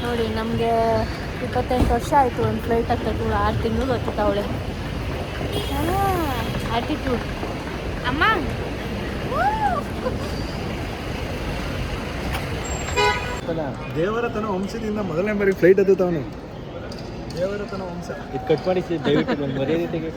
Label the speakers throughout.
Speaker 1: ನೋಡಿ ನಮಗೆ 28 ವರ್ಷ ಆಯಿತು ಒಂದು ಫ್ಲೈಟ್ ಹತ್ತಕ್ಕೆ. 6 ತಿಂಗಳು ಗೊತ್ತಿತ್ತು ಆ್ಯಟಿಟ್ಯೂಡ್ ಅಮ್ಮ.
Speaker 2: ದೇವರತನ ವಂಶದಿಂದ ಮೊದಲನೇ ಬಾರಿ ಫ್ಲೈಟ್ ಹತ್ತವನು. ದೇವರತನ ವಂಶ ಇದು ಕಟ್ ಮಾಡಿ ದಯವಿಟ್ಟು ಒಂದು ಮರ್ಯಾದೆ ತೆಗೆದು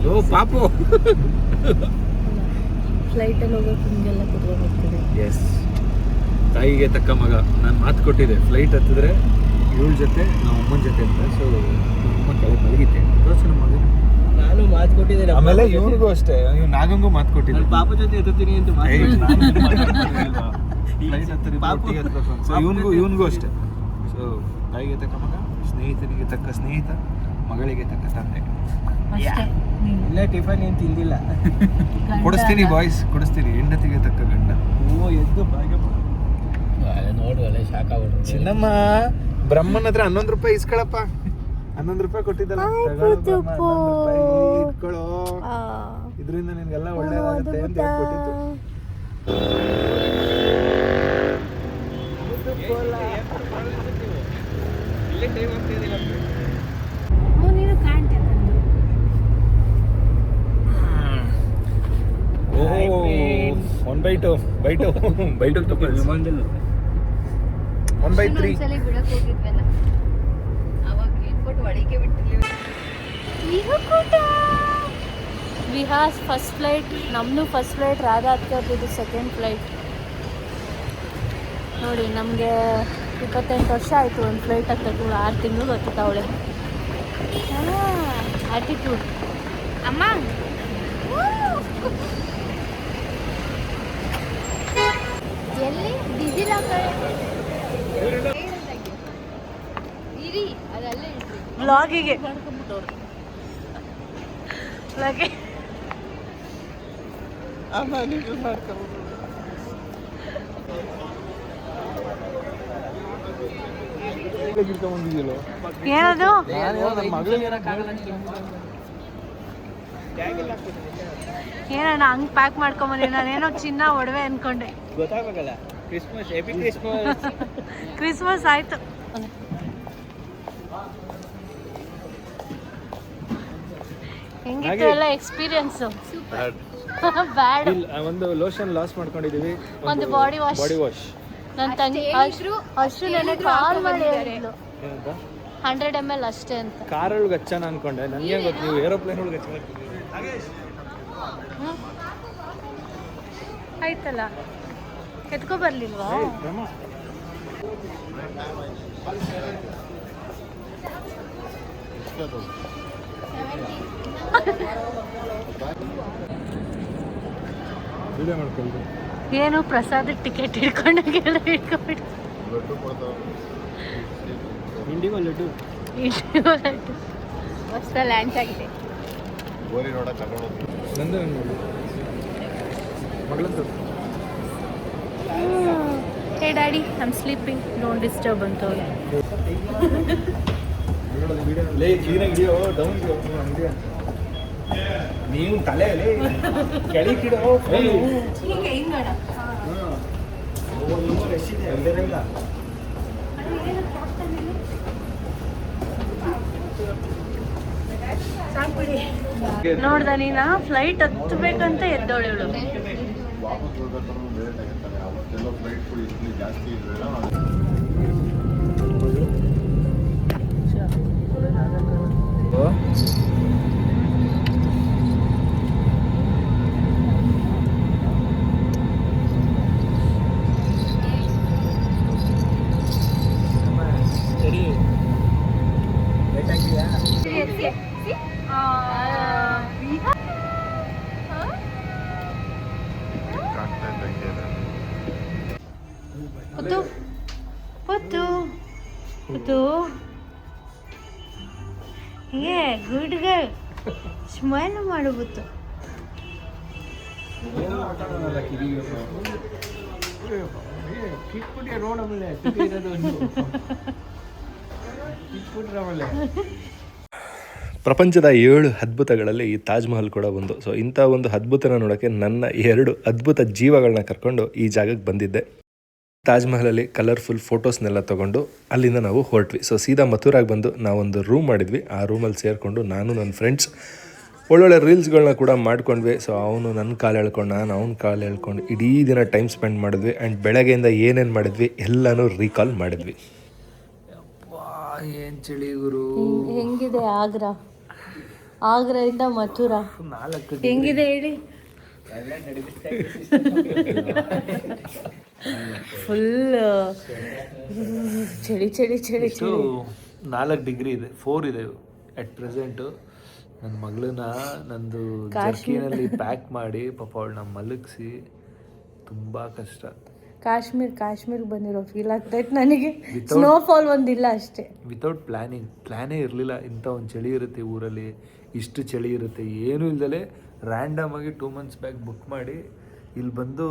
Speaker 2: ಓ ಪಾಪು
Speaker 1: ಫ್ಲೈಟಲ್ಲಿ ಹೋಗೋಕೆ ಹಿಂಗೆಲ್ಲ ಕುತ್ಕೊಂಡ್ಬರ್ತೀವಿ.
Speaker 2: ಎಸ್, ತಾಯಿಗೆ ತಕ್ಕ ಮಗ. ನಾನು ಮಾತು ಕೊಟ್ಟಿದ್ದೆ ಫ್ಲೈಟ್ ಹತ್ತಿದ್ರೆ ಇವಳ ಜೊತೆ ನಾವು ಅಮ್ಮನ ಜೊತೆ ಅಂತ. ಸೊ ಅಮ್ಮ ಕೆಳಗೆ ಮಲಗಿದ್ದೆ. ನಮ್ಮ ಮಗ
Speaker 3: ನಾನು ಮಾತು ಕೊಟ್ಟಿದ್ದೇನೆ.
Speaker 2: ಆಮೇಲೆ ಇವನಿಗೂ ಅಷ್ಟೇ, ಇವ್ ನಾಗಂಗೂ ಮಾತು ಕೊಟ್ಟಿದ್ದೆ
Speaker 3: ಪಾಪ ಜೊತೆ ಎತ್ತೀನಿ ಅಂತ.
Speaker 2: ಫ್ಲೈಟ್ ಹತ್ತಿರ ಇವನಿಗೂ ಅಷ್ಟೇ. ಸೊ ತಾಯಿಗೆ ತಕ್ಕ ಮಗ, ಸ್ನೇಹಿತನಿಗೆ ತಕ್ಕ ಸ್ನೇಹಿತ, ಮಗಳಿಗೆ ತಕ್ಕ ತಂದೆ.
Speaker 3: ಇಲ್ಲೇ ಟಿಫನ್ ಏನು ತಿಂದಿಲ್ಲ.
Speaker 2: ಕೊಡಿಸ್ತೀನಿ ಬಾಯ್ಸ್, ಕೊಡಿಸ್ತೀನಿ. ಹೆಂಡತಿಗೆ ತಕ್ಕ ಗಂಡ.
Speaker 3: ಓ ಎದ್ದು ಭಾಗ್ಯ ನೋಡುವಲ್ಲ ಶಾಖ ಆಗ್ಬಿಟ್ರು.
Speaker 2: ಚಿನ್ನಮ್ಮ ಬ್ರಹ್ಮನ ಹತ್ರ 11 ರೂಪಾಯಿ ಇಸ್ಕೊಳಪ್ಪ. 11 ರೂಪಾಯಿ ಕೊಟ್ಟಿದ್ದಲ್ಲ, ಇಟ್ಕೊಳ್ಳೋ, ಇದರಿಂದ ನಿನ್ಗೆಲ್ಲ ಒಳ್ಳೇದಾಗುತ್ತೆ ಅಂತ ಹೇಳ್ಕೊಟ್ಟಿತ್ತು. ಬೈಟು ತಗೊಳ್ಳಿ. 1/3
Speaker 1: ವಿಹಾಸ್ ಫಸ್ಟ್ ಫ್ಲೈಟ್, ನಮ್ಮದು ಫಸ್ಟ್ ಫ್ಲೈಟ್, ರಾಧಾ ಅತ್ಕರ್ದು ಸೆಕೆಂಡ್ ಫ್ಲೈಟ್. ನೋಡಿ ನಮಗೆ 28 ವರ್ಷ ಆಯಿತು ಒಂದು ಫ್ಲೈಟ್ ಹತ್ತಕ್ಕೆ. 6 ತಿಂಗಳು ಗೊತ್ತಿತ್ತು ಆ್ಯಟಿಟ್ಯೂಡ್ ಅಮ್ಮ. ಎಲ್ಲಿ ಡಿಜಿಲ್ ವ್ಲಾಗಿಗೆ ಏನದು ಏನಣ್ಣ ಹಂಗೆ ಪ್ಯಾಕ್ ಮಾಡ್ಕೊಂಬಂದಿ. ನಾನೇನೋ ಚಿನ್ನ ಒಡವೆ ಅನ್ಕೊಂಡೆ.
Speaker 3: ಗೊತ್ತಾಗಬೇಕಲ್ಲ. Christmas, happy Christmas.
Speaker 1: ಕ್ರಿಸ್ಮಸ್ ಆಯ್ತು. ಹೆಂಗಿತ್ತು ಎಲ್ಲ ಎಕ್ಸ್ಪೀರಿಯನ್ಸ್? ಬ್ಯಾಡ್.
Speaker 2: ಒಂದು ಲೋಷನ್ ಲಾಸ್ ಮಾಡ್ಕೊಂಡಿದೀವಿ,
Speaker 1: ಒಂದು ಬಾಡಿ ವಾಶ್. ನನ್ನ ತಂಗಿ ಅಷ್ಟು ನನಗೆ ಕಾಲ್ ಮಾಡಿ ಹೇಳಿದ್ಲು 100 ml ಅಷ್ಟೇ ಅಂತ.
Speaker 2: ಕಾರೊಳಗೆ ಹಚ್ಚನ ಅನ್ಕೊಂಡೆ. ನನಗೆ ಗೊತ್ತು ನೀವು ಏರೋಪ್ಲೇನ್ ಒಳಗೆ ಹಚ್ಚ.
Speaker 1: ಆಯ್ತಲ್ಲ, ಎತ್ಕೊ ಬರ್ಲಿಲ್ವಾ? ಏನು ಪ್ರಸಾದ ಟಿಕೆಟ್ ಹಿಡ್ಕೊಂಡಾಗೆಲ್ಲ ಹಿಡ್ಕೊಂಡ್ಬಿಟ್ಟು
Speaker 3: ಇಂಡಿಗೋ ಲಡ್ಡು
Speaker 1: ಹೊಸ ಲ್ಯಾಂಚ್ ಆಗಿದೆ. Hey daddy, I am sleeping, don't disturb ಅಂತ.
Speaker 2: ನೀವು ತಲೆ ಕೆಳಗಿಡೋ
Speaker 1: ನೋಡ್ದ ನೀನ ಫ್ಲೈಟ್ ಹತ್ತಬೇಕಂತ ಎದ್ದವಳು ಇವಳು. ಪುತ್ತು ಪುತ್ತು ಪುತ್ತು ಏ ಗುಡ್ ಗರ್ಲ್ ಸ್ಮೈಲ್ ಮಾಡು ಪುತ್ತು.
Speaker 4: ಪ್ರಪಂಚದ 7 ಅದ್ಭುತಗಳಲ್ಲಿ ಈ ತಾಜ್ ಮಹಲ್ ಕೂಡ ಒಂದು. ಸೊ ಇಂಥ ಒಂದು ಅದ್ಭುತನ ನೋಡೋಕ್ಕೆ ನನ್ನ 2 ಅದ್ಭುತ ಜೀವಗಳನ್ನ ಕರ್ಕೊಂಡು ಈ ಜಾಗಕ್ಕೆ ಬಂದಿದ್ದೆ. ತಾಜ್ ಮಹಲಲ್ಲಿ ಕಲರ್ಫುಲ್ ಫೋಟೋಸ್ನೆಲ್ಲ ತೊಗೊಂಡು ಅಲ್ಲಿಂದ ನಾವು ಹೊರಟ್ವಿ. ಸೊ ಸೀದಾ ಮಥುರಾಗೆ ಬಂದು ನಾವೊಂದು ರೂಮ್ ಮಾಡಿದ್ವಿ. ಆ ರೂಮಲ್ಲಿ ಸೇರಿಕೊಂಡು ನಾನು ನನ್ನ ಫ್ರೆಂಡ್ಸ್ ಒಳ್ಳೊಳ್ಳೆ ರೀಲ್ಸ್ಗಳನ್ನ ಕೂಡ ಮಾಡ್ಕೊಂಡ್ವಿ. ಸೊ ಅವನು ನನ್ನ ಕಾಲು ಎಳ್ಕೊಂಡು ನಾನು ಅವ್ನ ಕಾಲು ಎಳ್ಕೊಂಡು ಇಡೀ ದಿನ ಟೈಮ್ ಸ್ಪೆಂಡ್ ಮಾಡಿದ್ವಿ. ಆ್ಯಂಡ್ ಬೆಳಗ್ಗೆಯಿಂದ ಏನೇನು ಮಾಡಿದ್ವಿ ಎಲ್ಲನೂ ರೀಕಾಲ್ ಮಾಡಿದ್ವಿ.
Speaker 2: ಏನು ಚಳಿ ಗುರು.
Speaker 1: ಹೆಂಗಿದೆ ಆಗ್ರಾದಿಂದ ಮಥುರಾ ಹೆಂಗಿದೆ ಹೇಳಿ? ಫುಲ್ ಚಳಿ ಚಳಿ ಚಳಿ ಚಳಿ.
Speaker 2: 4 ಡಿಗ್ರಿ ಇದೆ, 4 ಇದೆ ಅಟ್ ಪ್ರೆಸೆಂಟು. ನನ್ನ ಮಗಳನ್ನ ನಂದು ಜರ್ಕಿನಲ್ಲಿ ಪ್ಯಾಕ್ ಮಾಡಿ ಪಾಪ ಅವಳನ್ನ ಮಲಗಿಸಿ ತುಂಬ ಕಷ್ಟ.
Speaker 1: ಕಾಶ್ಮೀರ್ಗೆ ಬಂದಿರೋ ಫೀಲ್ ಆಗ್ತೈತೆ ನನಗೆ. ಸ್ನೋಫಾಲ್ ಒಂದಿಲ್ಲ ಅಷ್ಟೇ.
Speaker 2: ವಿತೌಟ್ ಪ್ಲ್ಯಾನೇ ಇರಲಿಲ್ಲ. ಇಂಥ ಒಂದು ಚಳಿ ಇರುತ್ತೆ ಊರಲ್ಲಿ, ಇಷ್ಟು ಚಳಿ ಇರುತ್ತೆ, ಏನೂ ಇಲ್ದಲೆ ರ್ಯಾಂಡಮ್ ಆಗಿ 2 months ಬ್ಯಾಕ್ ಬುಕ್ ಮಾಡಿ ಇಲ್ಲಿ ಬಂದು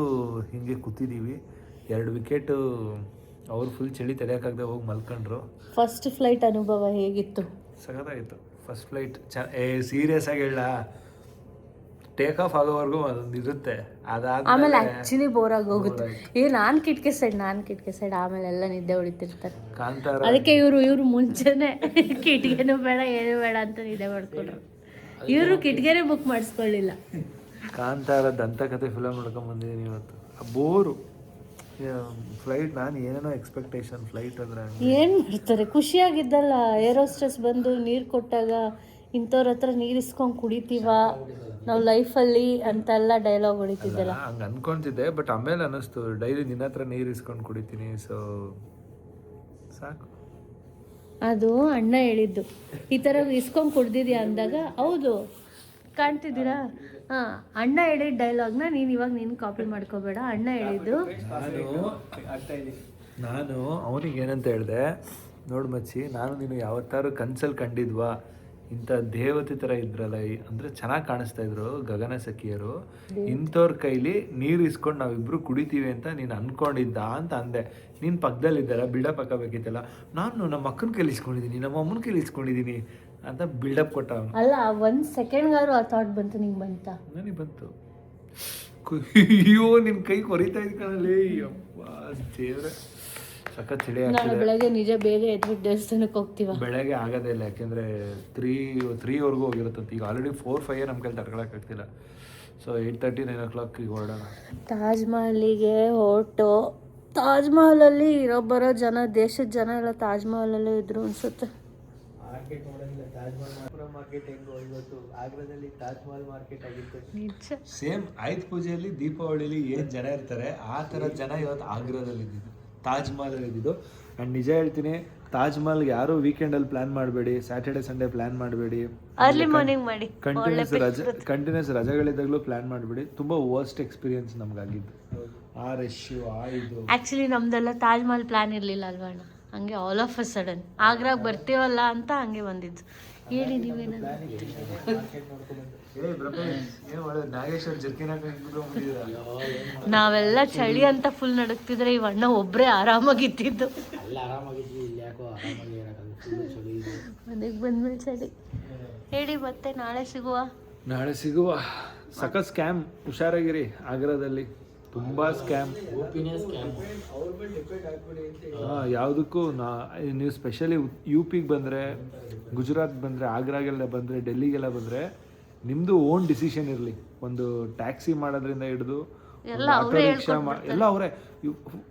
Speaker 2: ಹಿಂಗೆ ಕೂತಿದ್ದೀವಿ. 2 ವಿಕೆಟು ಅವ್ರು ಫುಲ್ ಚಳಿ ತಡೆಯೋಕ್ಕಾಗದೆ ಹೋಗಿ ಮಲ್ಕೊಂಡ್ರು.
Speaker 1: ಫಸ್ಟ್ ಫ್ಲೈಟ್ ಅನುಭವ ಹೇಗಿತ್ತು?
Speaker 2: ಸಖತ್ತಾಗಿತ್ತು ಫಸ್ಟ್ ಫ್ಲೈಟ್. ಸೀರಿಯಸ್ ಆಗಿ ಹೇಳ, ಟೇಕ್ ಆಫ್ ಆಗೋವರೆಗೂ ಅದೊಂದು ಇರುತ್ತೆ.
Speaker 1: ಆಮೇಲೆ ಆಕ್ಚುಲಿ ಬೋರ್ ಆಗಿ ಹೋಗುತ್ತೆ. ನಾನು ಕಿಟಕಿ ಸೈಡ್ ಆಮೇಲೆ ಎಲ್ಲ ನಿದ್ದೆ ಹೊಡಿತಿರ್ತಾರೆ.
Speaker 2: ಕಾಂತಾರ
Speaker 1: ಅದಕ್ಕೆ ಇವರು ಮುಂಚೆನೆ ಕಿಟಕಿನೂ ಬೇಡ ಏನು ಬೇಡ ಅಂತ ನಿದ್ದೆ ಮಾಡ್ಕೊಂಡ್ರು. ಇವರು ಕಿಟಕಿನೇ ಬುಕ್ ಮಾಡಿಸ್ಕೊಳ್ಳಿಲ್ಲ.
Speaker 2: ಕಾಂತಾರ ದಂತಕಥೆ ಫಿಲಮ್ ನೋಡ್ಕೊಂಡ್ ಬಂದಿದ್ದೀನಿ ಇವತ್ತು. Bore flight. ನಾನು ಏನೇನೋ ಎಕ್ಸ್ಪೆಕ್ಟೇಷನ್ ಫ್ಲೈಟ್ ಅಂದ್ರೆ
Speaker 1: ಏನು ಮಾಡ್ತಾರೆ, ಖುಷಿಯಾಗಿದ್ದಲ್ಲ. ಏರೋಸ್ಟ್ರೆಸ್ ಬಂದು ನೀರು ಕೊಟ್ಟಾಗ ಇಂಥವ್ರ ಹತ್ರ ನೀರು ಇಸ್ಕೊಂಡು ಕುಡಿತೀವ ನಾವು ಲೈಫಲ್ಲಿ ಅಂತೆಲ್ಲ ಡೈಲಾಗ್ ಹೊಡಿತಿದ್ದಲ್ಲ.
Speaker 2: ಹಂಗೆ ಅನ್ಕೊಂತಿದ್ದೆ, ಬಟ್ ಆಮೇಲೆ ಅನ್ನಿಸ್ತು ಡೈಲಿ ನಿನ್ನ ಹತ್ರ ನೀರು ಇಸ್ಕೊಂಡು ಕುಡಿತೀನಿ. ಸೊ ಸಾಕು.
Speaker 1: ಅದು ಅಣ್ಣ ಹೇಳಿದ್ದು, ಈ ಥರ ಇಸ್ಕೊಂಡು ಕುಡ್ದಿದ್ಯಾ ಅಂದಾಗ ಹೌದು ಕಾಣ್ತಿದ್ದೀರಾ. ಹಾಂ, ಅಣ್ಣ ಹೇಳಿದ ಡೈಲಾಗ್ನ ನೀನು ಕಾಪಿ ಮಾಡ್ಕೋಬೇಡ. ಅಣ್ಣ ಹೇಳಿದ್ದು.
Speaker 2: ನಾನು ಅವನಿಗೆ ಏನಂತ ಹೇಳಿದೆ, ನೋಡು ಮಚ್ಚಿ, ನಾನು ನೀನು ಯಾವತ್ತಾರು ಕನ್ಸಲ್ಲಿ ಕಂಡಿದ್ವಾ ಇಂಥ ದೇವತೆ ಥರ ಇದ್ರಲ್ಲ, ಅಂದರೆ ಚೆನ್ನಾಗಿ ಕಾಣಿಸ್ತಾ ಇದ್ರು ಗಗನ ಸಖಿಯರು, ಇಂಥವ್ರ ಕೈಲಿ ನೀರು ಇಸ್ಕೊಂಡು ನಾವಿಬ್ಬರು ಕುಡಿತೀವಿ ಅಂತ ನೀನು ಅಂದ್ಕೊಂಡಿದ್ದ ಅಂತ ಅಂದೆ. ನೀನು ಪಕ್ಕದಲ್ಲಿದ್ದಾರ ಬಿಲ್ಡಪ್ ಹಾಕಬೇಕಿತ್ತಲ್ಲ. ನಾನು ನಮ್ಮ ಅಕ್ಕನ ಕೈಲಿ ಇಸ್ಕೊಂಡಿದ್ದೀನಿ, ನಮ್ಮ ಅಮ್ಮನ ಕೈಲಿ ಇಸ್ಕೊಂಡಿದ್ದೀನಿ ಅಂತ ಬಿಲ್ಡಪ್ ಕೊಟ್ಟ.
Speaker 1: ಅಲ್ಲ, 1 ಸೆಕೆಂಡ್ಗಾರು ಆ ಥಾಟ್ ಬಂತು ನಿಂಗೆ? ಬಂತ?
Speaker 2: ನನಗೆ ಬಂತು. ಅಯ್ಯೋ ನಿನ್ನ ಕೈ ಕೊರಿತಾ ಇದ್ ಕಣಲ್ಲಿ. ಅಪ್ಪ ದೇವ್ರೆ, ಸಖತ್ ಚಳಿ ಆಗ್ತದೆ.
Speaker 1: ಬೆಳಗ್ಗೆ ನಿಜ ಬೇಗ ಎದ್ದು ದೇವಸ್ಥಾನಕ್ಕೆ ಹೋಗ್ತೀವ.
Speaker 2: ಬೆಳಗ್ಗೆ ಆಗೋದೇ ಇಲ್ಲ, ಯಾಕೆಂದರೆ 3ವರೆಗೂ ಹೋಗಿರುತ್ತೆ. ಈಗ ಆಲ್ರೆಡಿ 4-5 ನಮ್ಮ ಕೈಲಿ ತಡ್ಕೊಳಕ್ಕಾಗ್ತಿಲ್ಲ. ಸೊ 8:30 9 o'clock ಹೊರಡೋಣ.
Speaker 1: ತಾಜ್ ಮಹಲಿಗೆ ಹೊರಟು, ತಾಜ್ ಮಹಲಲ್ಲಿ ಬರೋ ಜನ, ದೇಶದ ಜನ ಎಲ್ಲ ತಾಜ್ ಮಹಲಲ್ಲೇ ಇದ್ರು ಅನ್ಸುತ್ತೆ.
Speaker 3: ಮಾರ್ಕೆಟ್ ನೋಡೋದಿಲ್ಲ, ತಾಜ್ ಮಹಲ್ ಮಾರ್ಕೆಟ್ ಹೆಂಗೋ ಇವತ್ತು ಆಗ್ರಾದಲ್ಲಿ ತಾಜ್ ಮಹಲ್ ಮಾರ್ಕೆಟ್ ಆಗಿತ್ತು.
Speaker 1: ನಿಜ.
Speaker 2: ಸೇಮ್ ಆಯುಧ ಪೂಜೆಯಲ್ಲಿ ದೀಪಾವಳಿಲಿ ಏನು ಜನ ಇರ್ತಾರೆ ಆ ಥರ ಜನ ಇವತ್ತು ಆಗ್ರಾದಲ್ಲಿ ಇದ್ದಿದ್ದು, ತಾಜ್ ಮಹಲಲ್ಲಿ ಇದ್ದಿದ್ದು. ಆ್ಯಂಡ್ ನಿಜ ಹೇಳ್ತೀನಿ, ತಾಜ್ ಮಹಲ್ಗೆ ಯಾರು ವೀಕೆಂಡಲ್ಲಿ ಪ್ಲ್ಯಾನ್ ಮಾಡಬೇಡಿ, ಸ್ಯಾಟರ್ಡೆ ಸಂಡೇ ಪ್ಲ್ಯಾನ್ ಮಾಡಬೇಡಿ,
Speaker 1: ಅರ್ಲಿ ಮಾರ್ನಿಂಗ್ ಮಾಡಿ.
Speaker 2: ಕಂಟಿನ್ಯೂಸ್ ರಜೆಗಳಿದ್ದಾಗಲೂ ಪ್ಲ್ಯಾನ್ ಮಾಡಬೇಡಿ. ತುಂಬ ವರ್ಸ್ಟ್ ಎಕ್ಸ್ಪೀರಿಯನ್ಸ್ ನಮಗಾಗಿದ್ದು ಆ ರಶ್ಶು, ಆ ಇದು.
Speaker 1: ಆ್ಯಕ್ಚುಲಿ ನಮ್ದೆಲ್ಲ ತಾಜ್ ಮಹಲ್ ಪ್ಲ್ಯಾನ್ ಇರಲಿಲ್ಲ ಅಲ್ವಾ ಅಣ್ಣ, ಹಂಗೆ ಆಲ್ ಆಫ್ ಅ ಸಡನ್ ಆಗ್ರಾಗ ಬರ್ತೀವಲ್ಲ ಅಂತ ಹಂಗೆ ಬಂದಿದ್ದು. ಹೇಳಿ ನೀವೇನ. ನಾವೆಲ್ಲ ಚಳಿ ಅಂತ ಫುಲ್ ನಡುಕ್ತಿದ್ರೆ ಈ ಅಣ್ಣ ಒಬ್ಬರೇ ಆರಾಮಾಗಿತ್ತಿದ್ದು. ಮನೆಗೆ ಬಂದ್ಮೇಲೆ ಚಳಿ. ಹೇಳಿ ಮತ್ತೆ, ನಾಳೆ ಸಿಗುವ.
Speaker 2: ಸಖತ್ ಸ್ಕ್ಯಾಮ್, ಹುಷಾರಾಗಿರಿ. ಆಗ್ರಾದಲ್ಲಿ ತುಂಬ ಸ್ಕ್ಯಾಮ್. ಯಾವುದಕ್ಕೂ ನೀವು ಸ್ಪೆಷಲಿ UPಗೆ ಬಂದರೆ, ಗುಜರಾತ್ ಬಂದರೆ, ಆಗ್ರಾಗೆಲ್ಲ ಬಂದರೆ, ಡೆಲ್ಲಿಗೆಲ್ಲ ಬಂದರೆ ನಿಮ್ಮದು ಓನ್ ಡಿಸಿಷನ್ ಇರಲಿ. ಒಂದು ಟ್ಯಾಕ್ಸಿ ಮಾಡೋದ್ರಿಂದ ಹಿಡಿದು ಆಟೋ ರಿಕ್ಷಾ ಎಲ್ಲ ಅವರೇ.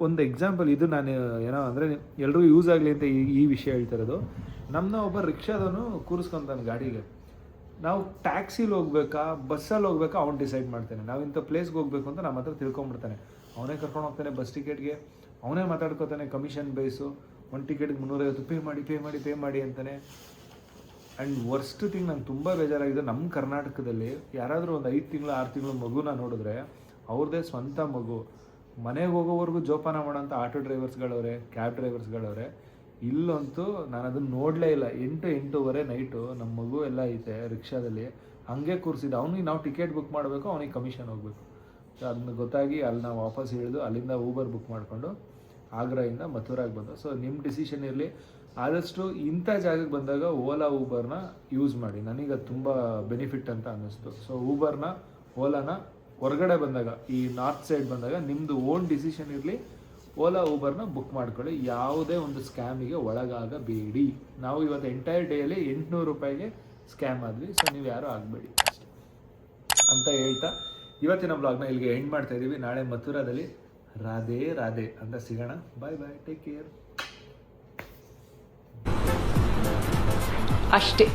Speaker 2: ಒಂದು ಎಕ್ಸಾಂಪಲ್ ಇದು, ನಾನು ಏನೋ ಅಂದರೆ ಎಲ್ರಿಗೂ ಯೂಸ್ ಆಗಲಿ ಅಂತ ಈ ವಿಷಯ ಹೇಳ್ತಾ ಇರೋದು. ನಮ್ಮನ್ನ ಒಬ್ಬ ರಿಕ್ಷಾದವನು ಕೂರಿಸ್ಕೊಂತಾನೆ ಗಾಡಿಗೆ. ನಾವು ಟ್ಯಾಕ್ಸಿಲಿ ಹೋಗ್ಬೇಕಾ ಬಸ್ಸಲ್ಲಿ ಹೋಗ್ಬೇಕಾ ಅವ್ನು ಡಿಸೈಡ್ ಮಾಡ್ತಾನೆ. ನಾವು ಇಂಥ ಪ್ಲೇಸ್ಗೆ ಹೋಗ್ಬೇಕು ಅಂತ ನಮ್ಮ ಹತ್ರ ತಿಳ್ಕೊಂಬಿಡ್ತಾನೆ. ಅವನೇ ಕರ್ಕೊಂಡು ಹೋಗ್ತಾನೆ ಬಸ್ ಟಿಕೆಟ್ಗೆ, ಅವನೇ ಮಾತಾಡ್ಕೋತಾನೆ ಕಮಿಷನ್ ಬೇಸು. 1 ಟಿಕೆಟ್ಗೆ 350 ಪೇ ಮಾಡಿ ಅಂತಾನೆ. ಆ್ಯಂಡ್ ವರ್ಸ್ಟ್ ಥಿಂಗ್, ನಂಗೆ ತುಂಬ ಬೇಜಾರಾಗಿದೆ, ನಮ್ಮ ಕರ್ನಾಟಕದಲ್ಲಿ ಯಾರಾದರೂ ಒಂದು 5 ತಿಂಗಳು 6 ತಿಂಗಳು ಮಗುನ ನೋಡಿದ್ರೆ ಅವ್ರದ್ದೇ ಸ್ವಂತ ಮಗು ಮನೆಗೆ ಹೋಗೋವರೆಗೂ ಜೋಪಾನ ಮಾಡೋಂಥ ಆಟೋ ಡ್ರೈವರ್ಸ್ಗಳವ್ರೆ, ಕ್ಯಾಬ್ ಡ್ರೈವರ್ಸ್ಗಳವ್ರೆ. ಇಲ್ಲಂತೂ ನಾನು ಅದನ್ನು ನೋಡಲೇ ಇಲ್ಲ. 8-8:30 ನೈಟು ನಮ್ಮ ಮಗು ಎಲ್ಲ ಐತೆ ರಿಕ್ಷಾದಲ್ಲಿ, ಹಂಗೆ ಕೂರಿಸಿದ್ದು. ಅವ್ನಿಗೆ ನಾವು ಟಿಕೆಟ್ ಬುಕ್ ಮಾಡಬೇಕು, ಅವ್ನಿಗೆ ಕಮಿಷನ್ ಹೋಗಬೇಕು. ಸೊ ಅದನ್ನ ಗೊತ್ತಾಗಿ ಅಲ್ಲಿ ನಾವು ವಾಪಸ್ ಇಳಿದು ಅಲ್ಲಿಂದ ಊಬರ್ ಬುಕ್ ಮಾಡಿಕೊಂಡು ಆಗ್ರಾಯಿಂದ ಮಥುರಾಗೆ ಬಂದು. ಸೊ ನಿಮ್ಮ ಡಿಸಿಷನ್ ಇರಲಿ, ಆದಷ್ಟು ಇಂಥ ಜಾಗಕ್ಕೆ ಬಂದಾಗ ಓಲಾ ಊಬರ್ನ ಯೂಸ್ ಮಾಡಿ. ನನಗೆ ಅದು ತುಂಬ ಬೆನಿಫಿಟ್ ಅಂತ ಅನ್ನಿಸ್ತು. ಸೊ ಊಬರ್ನ, ಓಲಾನ ಹೊರಗಡೆ ಬಂದಾಗ, ಈ ನಾರ್ತ್ ಸೈಡ್ ಬಂದಾಗ ನಿಮ್ಮದು ಓನ್ ಡಿಸಿಷನ್ ಇರಲಿ, ಓಲಾ ಊಬರ್ನ ಬುಕ್ ಮಾಡ್ಕೊಳ್ಳಿ. ಯಾವುದೇ ಒಂದು ಸ್ಕ್ಯಾಮಿಗೆ ಒಳಗಾಗಬೇಡಿ. ನಾವು ಇವತ್ತು ಎಂಟೈರ್ ಡೇಯಲ್ಲಿ 800 ರೂಪಾಯಿಗೆ ಸ್ಕ್ಯಾಮ್ ಆದ್ವಿ. ಸೊ ನೀವು ಯಾರೂ ಆಗಬೇಡಿ ಅಷ್ಟೇ ಅಂತ ಹೇಳ್ತಾ ಇವತ್ತಿನ ಬ್ಲಾಗ್ನ ಇಲ್ಲಿಗೆ ಎಂಡ್ ಮಾಡ್ತಾ ಇದ್ದೀವಿ. ನಾಳೆ ಮಥುರಾದಲ್ಲಿ ರಾಧೆ ರಾಧೆ ಅಂತ ಸಿಗೋಣ. ಬಾಯ್ ಬಾಯ್, ಟೇಕ್ ಕೇರ್.
Speaker 1: ಅಷ್ಟೇ.